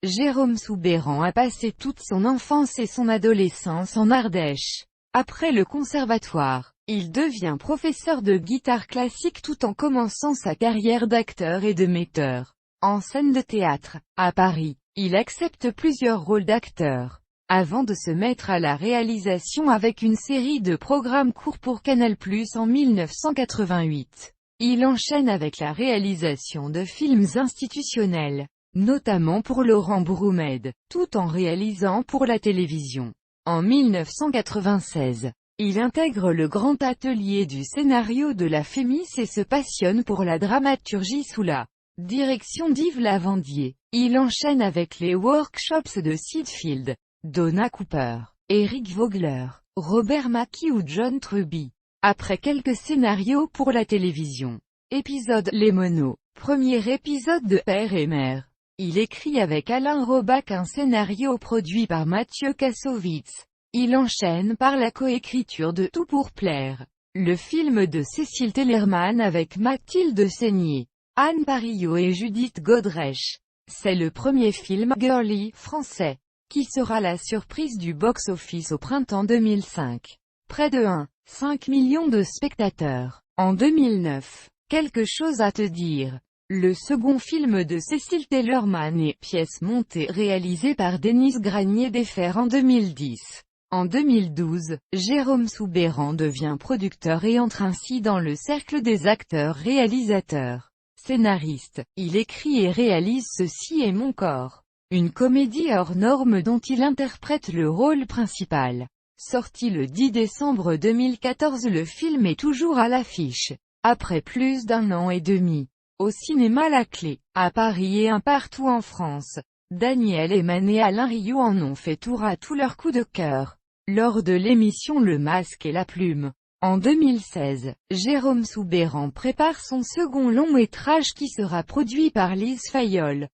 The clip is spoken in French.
Jérôme Soubeyran a passé toute son enfance et son adolescence en Ardèche. Après le conservatoire, il devient professeur de guitare classique tout en commençant sa carrière d'acteur et de metteur en scène de théâtre. À Paris, il accepte plusieurs rôles d'acteur, avant de se mettre à la réalisation avec une série de programmes courts pour Canal+ en 1988. Il enchaîne avec la réalisation de films institutionnels, notamment pour Laurent Broumed, tout en réalisant pour la télévision. En 1996, il intègre le grand atelier du scénario de la Fémis et se passionne pour la dramaturgie sous la direction d'Yves Lavandier. Il enchaîne avec les workshops de Sid Field, Donna Cooper, Eric Vogler, Robert Mackie ou John Truby. Après quelques scénarios pour la télévision. Épisode Les Monos, premier épisode de Père et Mère. Il écrit avec Alain Robach un scénario produit par Mathieu Kassovitz. Il enchaîne par la coécriture de Tout pour plaire, le film de Cécile Tellerman avec Mathilde Seigné, Anne Parillot et Judith Godrèche. C'est le premier film girly français, qui sera la surprise du box-office au printemps 2005. Près de 1,5 million de spectateurs. En 2009, Quelque chose à te dire. Le second film de Cécile Tellerman et pièce montée réalisée par Denise Granier défère en 2010. En 2012, Jérôme Soubeyran devient producteur et entre ainsi dans le cercle des acteurs-réalisateurs. Scénariste, il écrit et réalise Ceci est mon corps, une comédie hors norme dont il interprète le rôle principal. Sorti le 10 décembre 2014, le film est toujours à l'affiche, après plus d'1 an et demi. Au cinéma La Clé, à Paris et un partout en France. Daniel Heyman et Alain Rioux en ont fait tour à tous leurs coups de cœur, lors de l'émission Le Masque et la Plume. En 2016, Jérôme Soubeyran prépare son second long métrage qui sera produit par Lise Fayol.